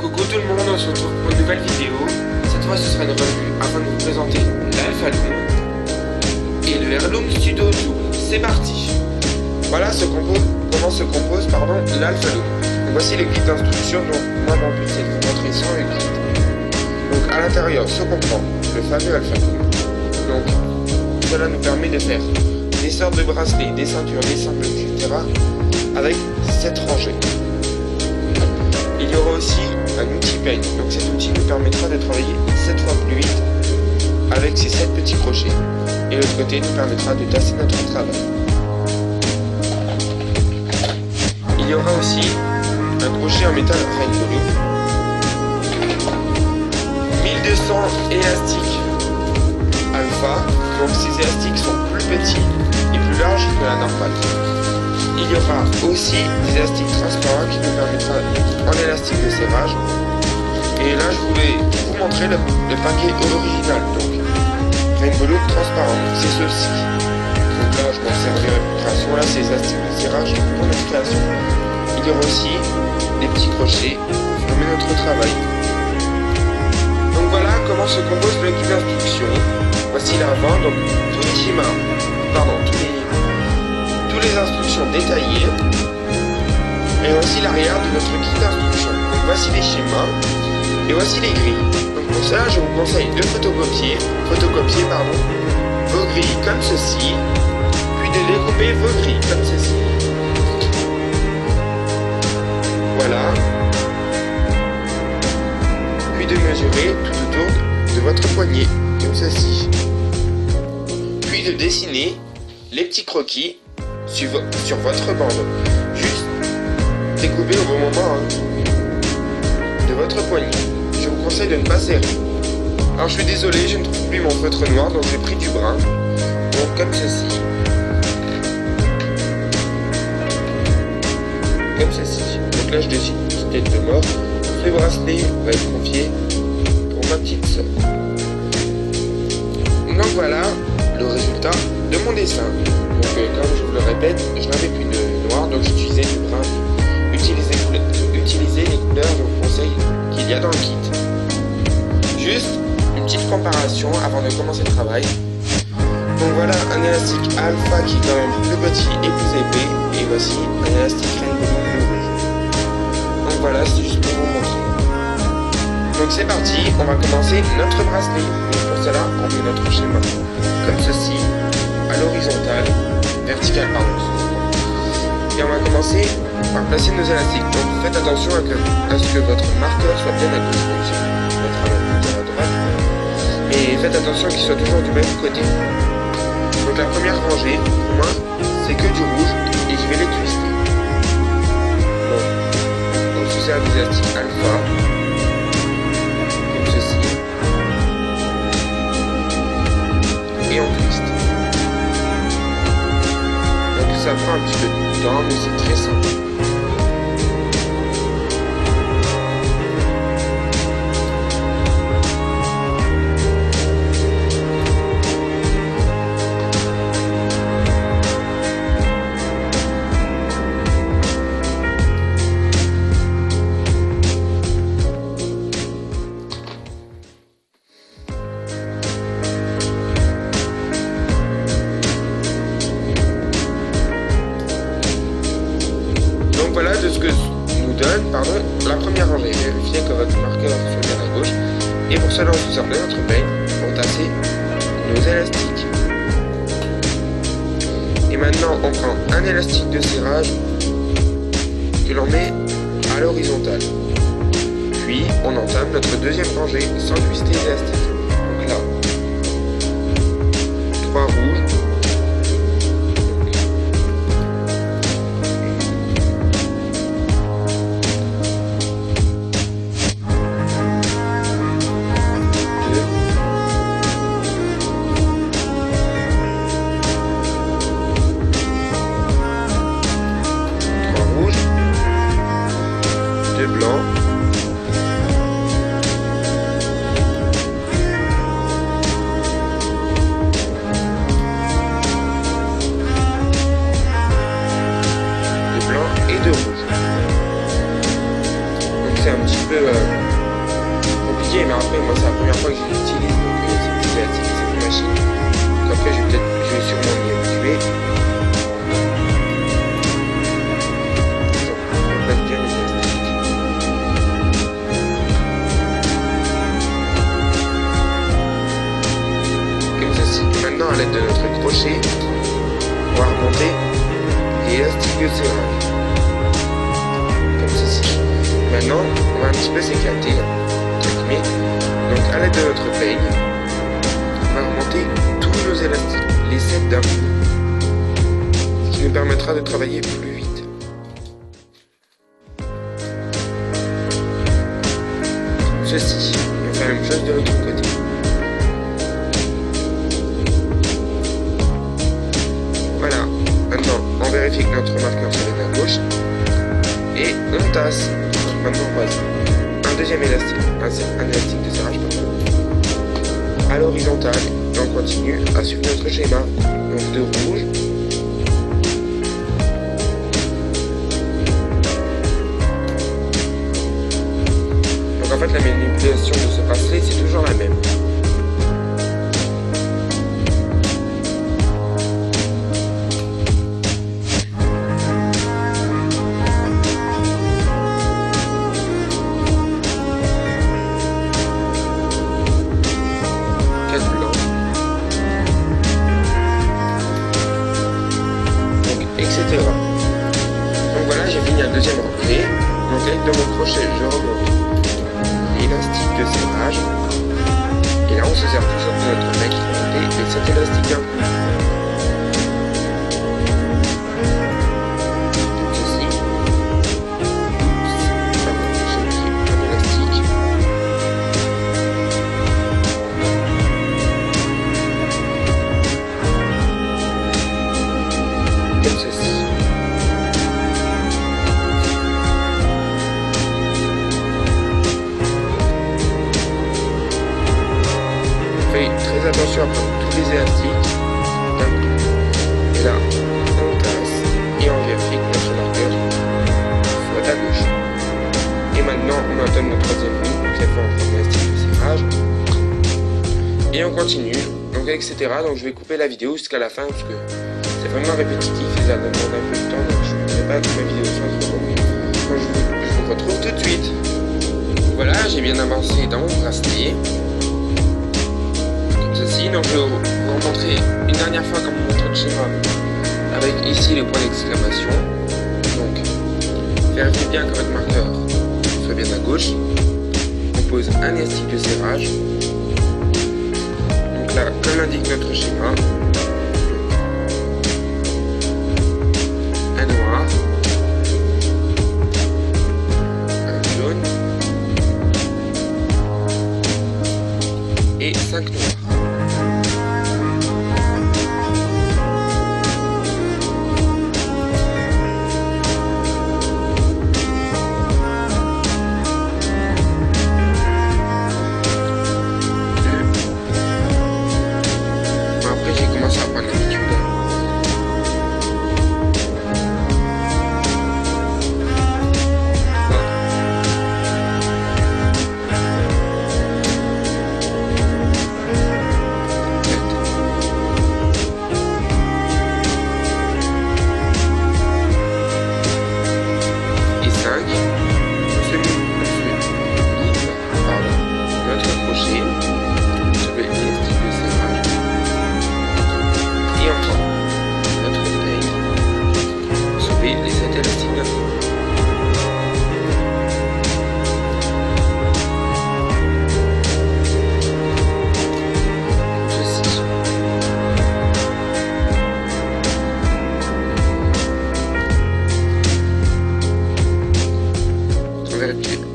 Coucou tout le monde, on se retrouve pour une nouvelle vidéo. Cette fois ce sera une revue afin de vous présenter l'Alpha Loom et le Heirloom Studio 2. C'est parti. Voilà comment se compose l'Alpha Loom. Donc voici les guides d'instruction, donc moi mon but c'est de vous montrer sans les guides. Donc à l'intérieur se comprend le fameux Alpha Loom. Donc cela nous permet de faire des sortes de bracelets, des ceintures, des sangles, etc. avec cette rangée. Il y aura aussi un outil peigne, donc cet outil nous permettra de travailler 7 fois plus vite avec ces 7 petits crochets. Et l'autre côté nous permettra de tasser notre travail. Il y aura aussi un crochet en métal Rainbow Loom, 1200 élastiques alpha, donc ces élastiques sont plus petits et plus larges que la normale. Il y aura aussi des élastiques transparents qui nous permettra en élastique de serrage. Et là, je voulais vous montrer le paquet original. Donc, Rainbow Loom transparent, c'est ceci. Donc là, je m'en servirai pour création. Là, c'est les élastiques de serrage pour notre création. Il y aura aussi des petits crochets pour former notre travail. Donc voilà comment se compose le guide d'instruction. Voici l'avant, donc tous les schémas, toutes les instructions détaillées, et voici l'arrière de notre guide d'instruction. Donc voici les schémas et voici les grilles. Donc pour cela, je vous conseille de photocopier vos grilles comme ceci, puis de découper vos grilles comme ceci. Voilà. Puis de mesurer tout autour de votre poignet comme ceci. Puis de dessiner les petits croquis sur votre bande. Juste découper au bon moment de votre poignet. Je vous conseille de ne pas serrer. Alors je suis désolé, je ne trouve plus mon feutre noir, donc j'ai pris du brun. Donc comme ceci. Comme ceci. Donc là je dessine une petite tête de mort. Ce bracelet va être confié pour ma petite sœur. Donc voilà le résultat de mon dessin. Donc comme je vous le répète, je n'avais plus de noir, donc j'utilisais du brun. Utilisez les couleurs, je vous conseille qu'il y a dans le kit. Juste une petite comparaison avant de commencer le travail. Donc voilà un élastique alpha qui est quand même plus petit et plus épais. Et voici un élastique Rainbow Loom rouge. Donc voilà, c'est juste pour vous montrer. Donc c'est parti, on va commencer notre bracelet. Donc pour cela, on met notre schéma comme ceci, à l'horizontale, verticale pardon. Et on va commencer par placer nos élastiques. Donc faites attention à ce que votre marqueur soit bien à gauche. Donc votre marqueur à droite. Et faites attention qu'il soit toujours du même côté. Donc la première rangée, pour moi, c'est que du rouge et je vais les twister. Donc c'est un élastique alpha. Comme ceci. Et on twist. Donc ça prend un petit peu de temps, mais c'est très simple. Voilà de ce que nous donne la première rangée. Vérifiez que votre marqueur soit bien à gauche. Et pour cela, on se sert de notre peigne pour tasser nos élastiques. Et maintenant, on prend un élastique de serrage que l'on met à l'horizontale. Puis, on entame notre deuxième rangée sans twister l'élastique. Donc là, 3 rouges. Blanc, de blanc et de rouge. Donc c'est un petit peu compliqué, mais après moi c'est la première fois que je l'utilise, donc c'est petit à petit cette machine. Donc après je vais sûrement m'y habituer. Donc on place bien les élastiques. Comme ceci. Maintenant à l'aide de notre crochet, on va remonter l'élastique de serrage. Comme ceci. Maintenant, on va un petit peu s'éclater. Donc à l'aide de notre peigne, on va remonter tous nos élastiques, les 7 d'un coup, ce qui nous permettra de travailler plus vite. Ceci, on fait la même chose de l'autre côté. Voilà, maintenant on vérifie que notre marqueur se met à gauche et on tasse. Donc maintenant on passe un deuxième élastique, un élastique de serrage à l'horizontale et on continue à suivre notre schéma. Donc de rouge, donc en fait la manipulation de ce bracelet c'est toujours la même. Donc voilà, j'ai fini un deuxième rentrée. Donc avec de mon crochet, je remonte l'élastique de serrage. Et là, on se sert toujours de notre mec pour monter et cet élastique d'un coup. Comme ceci. J'ai mis un élastique. Comme ceci. Très attention à prendre tous les élastiques d'un coup. Et là, on tasse et on vérifie que notre marqueur soit à gauche. Et maintenant, on entame notre troisième ligne. Donc cette fois, on prend l'élastique de serrage. Et on continue. Donc etc. Donc je vais couper la vidéo jusqu'à la fin parce que c'est vraiment répétitif et ça demande un peu de temps. Donc je ne voudrais pas que ma vidéo soit trop longue. Donc je vous retrouve tout de suite. Voilà, j'ai bien avancé dans mon bracelet. Donc je vais vous remontrer une dernière fois comme on montre le schéma avec ici le point d'exclamation. Donc vérifiez bien que votre marqueur soit bien à gauche. On pose un élastique de serrage. Donc là, comme l'indique notre schéma, un noir, un jaune et 5 noirs.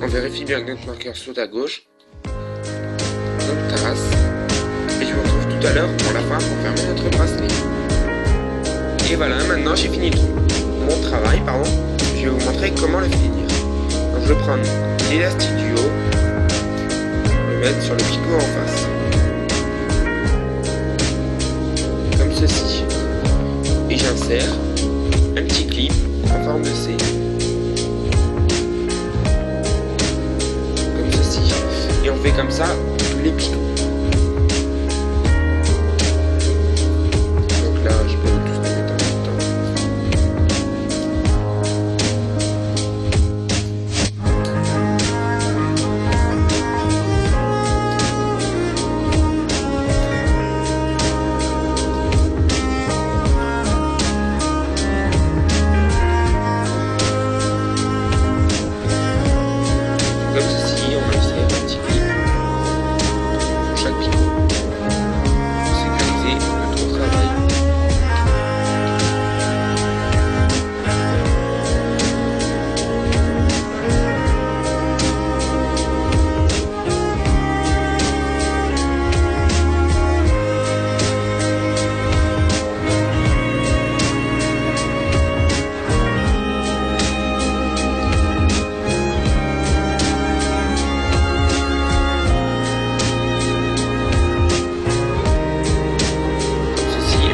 On vérifie bien que notre marqueur soit à gauche. On tasse. Et je vous retrouve tout à l'heure pour la fin pour fermer notre bracelet. Et voilà, maintenant j'ai fini mon travail, pardon. Je vais vous montrer comment le finir. Donc je vais prendre l'élastique du haut, le mettre sur le picot en face. Comme ceci. Et j'insère un petit clip en forme de C. fais comme ça pour tous les pitons. Donc là, je peux tous les mettre en même temps. Comme ceci, on va installer un petit clip pour chaque pivot pour sécuriser notre travail.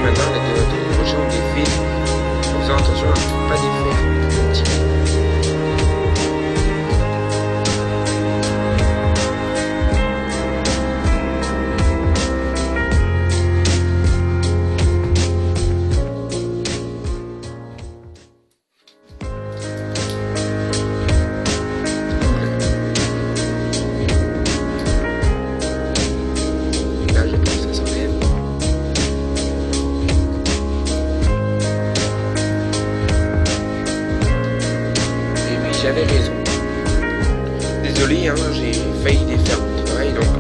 Maintenant, on a de projection des fils en faisant attention à ne pas défaire un petit peu. Là, je pense que ça s'enlève. J'avais raison. Désolé, hein, j'ai failli défaire mon travail, donc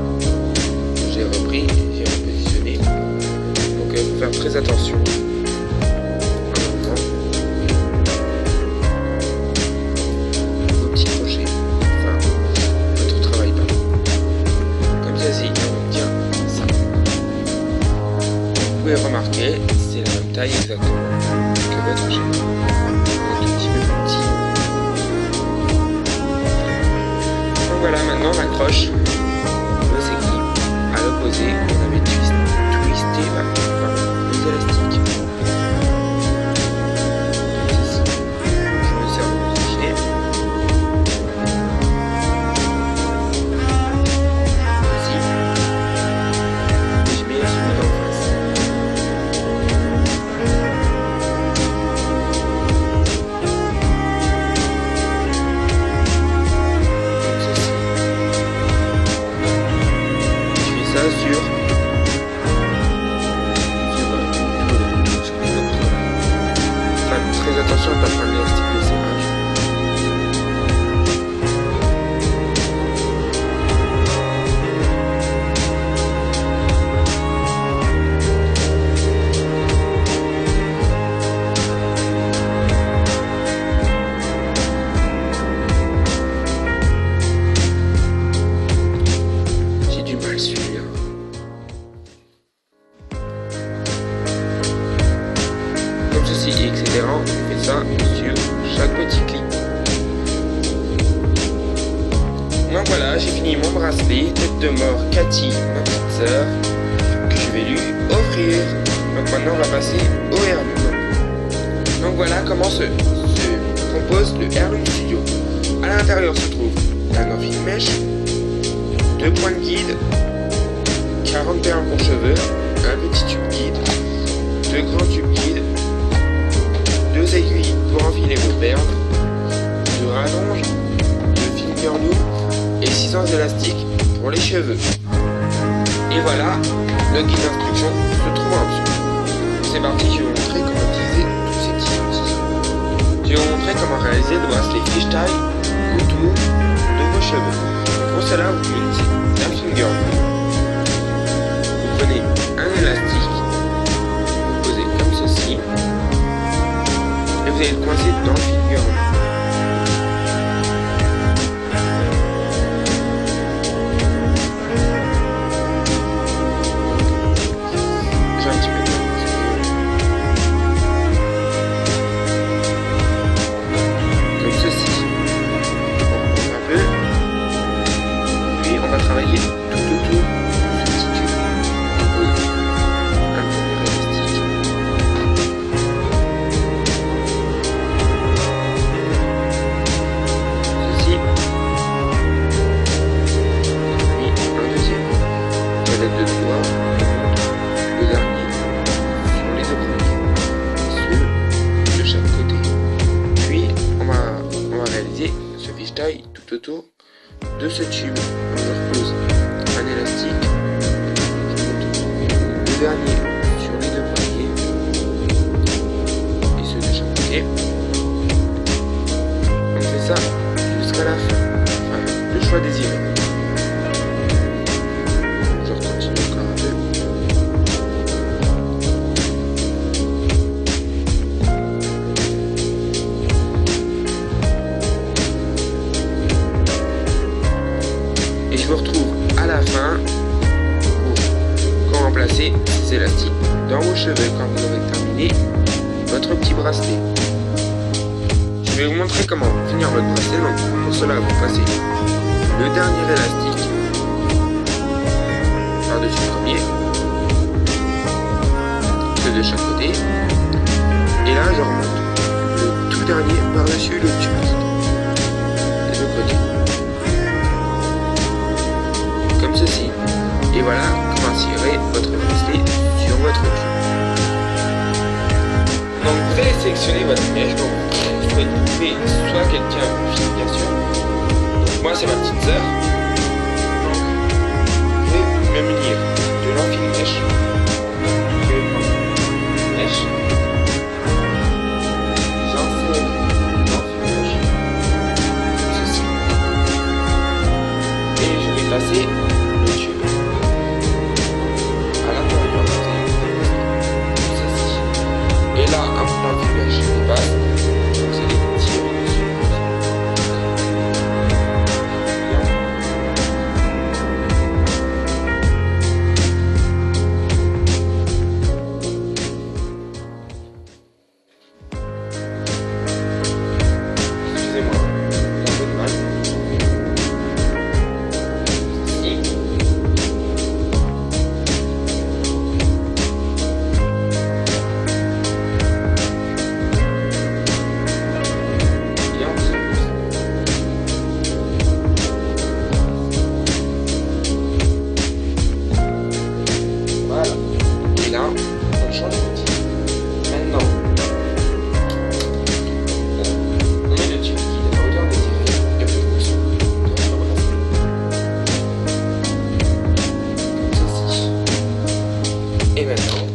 j'ai repris, j'ai repositionné. Donc faut faire très attention. Au petit crochet. Enfin, votre travail, pardon. Comme ceci, on tient ça. Vous pouvez remarquer, c'est la même taille exactement que votre chaîne. Un tout petit peu plus petit. Voilà, maintenant on accroche nos équipes à l'opposé où on avait twisté par les élastiques. Ici, je me sers de mon fichet. Ici, et je mets celui d'en face. Sur tout ce que enfin, très attention à ne pas prendre l'élastique de serrage. J'ai du mal celui-là. Comme ceci, etc. On fait ça sur chaque petit clip. Donc voilà, j'ai fini mon bracelet, tête de mort Cathy, ma petite sœur, que je vais lui offrir. Donc maintenant on va passer au Heirloom. Donc voilà comment se compose le Heirloom Studio. À l'intérieur se trouve la Norfil Mèche, 2 points de guide, 40 perles pour cheveux, un petit tube guide, 2 grands tubes guides, 2 aiguilles pour enfiler vos perles, 2 rallonges, 2 finger loom et 600 élastiques pour les cheveux. Et voilà, le guide d'instruction se trouve en dessous. C'est parti, je vais vous montrer comment utiliser tous ces petits outils. Je vais vous montrer comment réaliser le bracelet fishtail autour de vos cheveux. Pour cela, vous utilisez un finger loom. Vous prenez un élastique, vous posez comme ceci, et vous allez le coincer dans le finger loom. J'ai un petit peu de comme ceci. On remonte un peu, puis on va travailler tout autour de ce petit tube. On pose un premier élastique. autour de ce tube. Donc je repose un élastique, je monte le dernier sur les deux premiers et ceux de chaque côté. On fait ça jusqu'à la fin, enfin le choix désiré. Je continue encore un peu. Et je vous retrouve à la fin pour remplacer ces élastiques dans vos cheveux quand vous aurez terminé votre petit bracelet. Je vais vous montrer comment finir votre bracelet. Donc pour cela, vous passez le dernier élastique par-dessus le premier, ceux de chaque côté, et là je remonte le tout dernier par-dessus le tube des deux côtés. Comme ceci. Et voilà comment insérer votre bracelet sur votre tube. Donc vous allez sélectionner votre mèche. Donc vous pouvez trouver soit quelqu'un bien sûr. Donc moi c'est ma petite sœur. Donc je vais me munir de l'enfile-mèche. Je vais prendre une mèche. J'insère l'enfile-mèche. Ceci. Et je vais passer le tube à l'intérieur de ceci. Et là, un l'enfile-mèche qui passe, vous allez tirer dessus. Excusez-moi, j'ai un peu de mal. Voilà. Et là, on change d'outil. Maintenant, on met le tube qui est à hauteur désirée et puis on pousse de notre bracelet. Comme ceci. Et maintenant,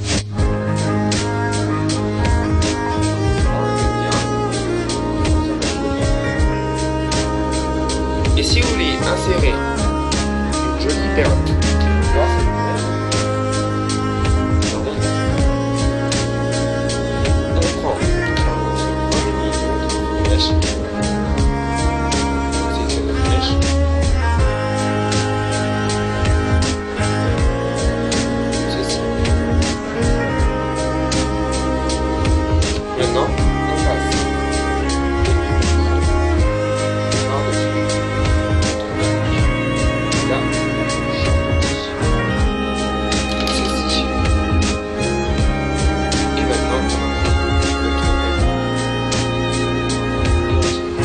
et si vous voulez insérer une jolie perle dans cette mèche, on prend ce premier mèche, c'est notre mèche, ceci. Maintenant, on passe par-dessus. Là, ceci. Et maintenant, on va faire notre verre. Et on tire.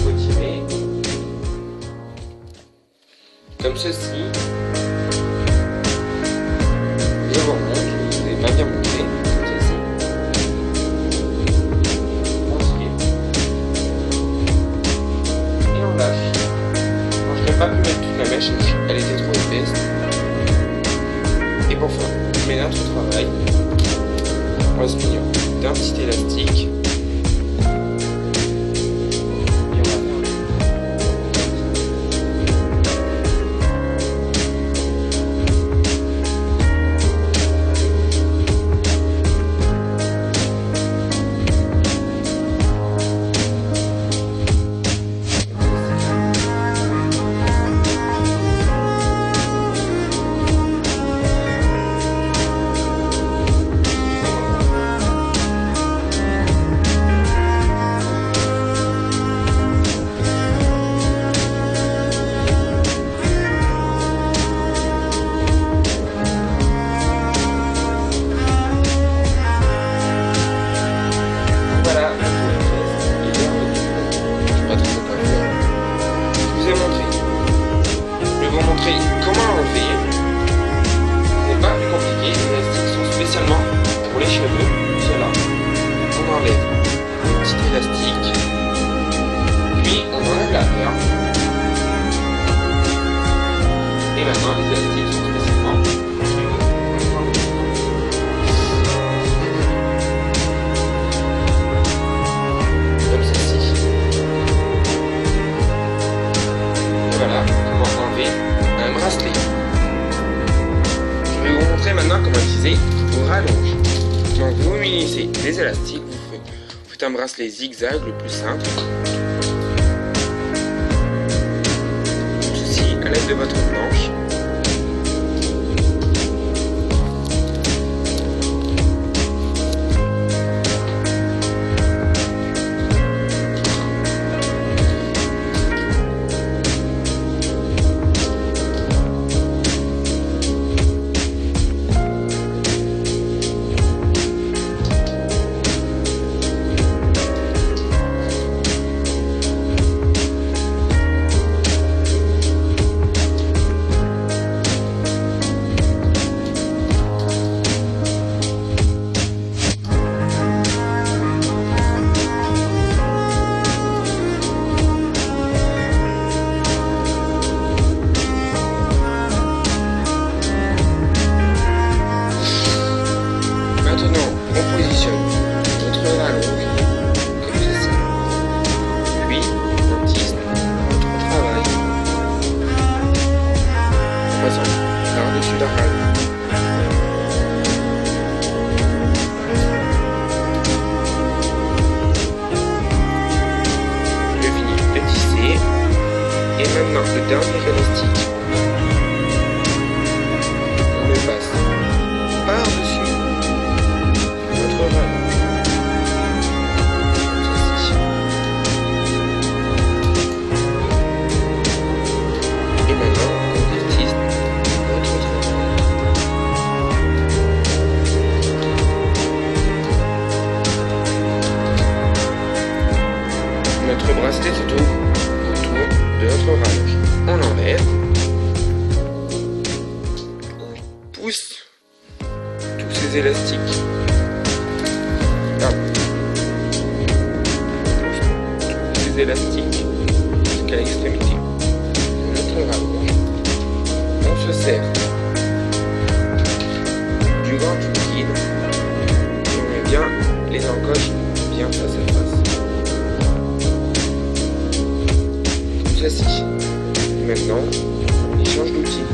Faut tirer. Comme ceci. Je remonte, je ne vous ai pas bien montré, comme ceci. On tire. Et on lâche. Bon, je n'ai pas pu mettre toute la mèche, elle était trop épaisse. Et pour faire notre travail, on va se munir d'un petit élastique. Et on va faire maintenant les élastiques sont spécialement comme ceci. Et voilà comment enlever un bracelet. Je vais vous montrer maintenant comment utiliser vos rallonges. Donc vous unissez des élastiques, vous faites un bracelet zigzag le plus simple. Comme ceci, à l'aide de votre planche. Maintenant, on positionne notre rallonge comme ceci. Puis, on tisse notre travail en passant par-dessus la rallonge. Je finis de tisser. Et maintenant, le dernier élastique, on le passe par-dessus notre rallonge. Ceci. Et maintenant, on détisse notre travail. Notre bracelet se trouve autour de notre rallonge. On l'enlève. On pousse tous ces élastiques. Tous ces élastiques jusqu'à l'extrémité de notre rallonge. On se sert du gant liquide et on met bien les encoches bien face à face. Comme ceci. Et maintenant, on échange d'outils.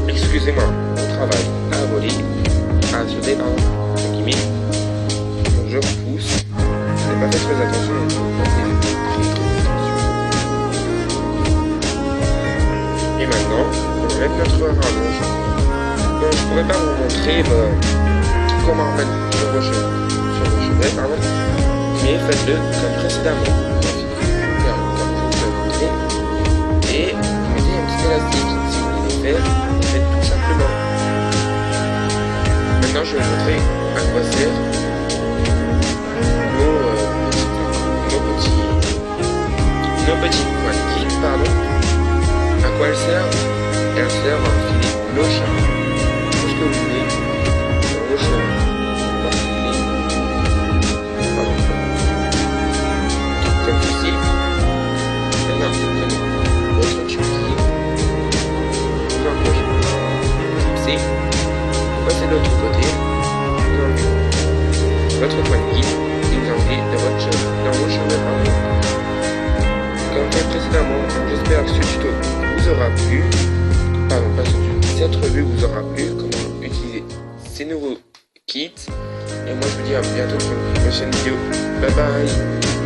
Excusez-moi, on travaille à voler, à sauter, entre guillemets. Donc je repousse. Je n'ai pas fait très attention. Et maintenant, on va mettre notre rallonge. Donc je pourrais pas vous montrer comment remettre sur vos cheveux, pardon. Mais faites-le comme précédemment. Comme je vous l'ai montré. Et vous mettez un petit élastique. Si vous voulez le faire, faites tout simplement. Maintenant, je vais vous montrer à quoi servent nos petits points de guide, pardon. À quoi elles servent? Elles servent à enfiler nos cheveux. Tout ce que vous voulez dans vos cheveux. Comme ceci. Maintenant, vous prenez votre tube guide. Vous encochez. Vous passez de l'autre côté. Vous enlevez votre point de guide et vous enlevez dans vos cheveux. Comme fait précédemment, j'espère que ce tuto vous aura plu. Pardon, pas ce tuto. Cette revue vous aura plu. Comment utiliser ces nouveaux kits. Et moi je vous dis à bientôt pour une prochaine vidéo. Bye bye.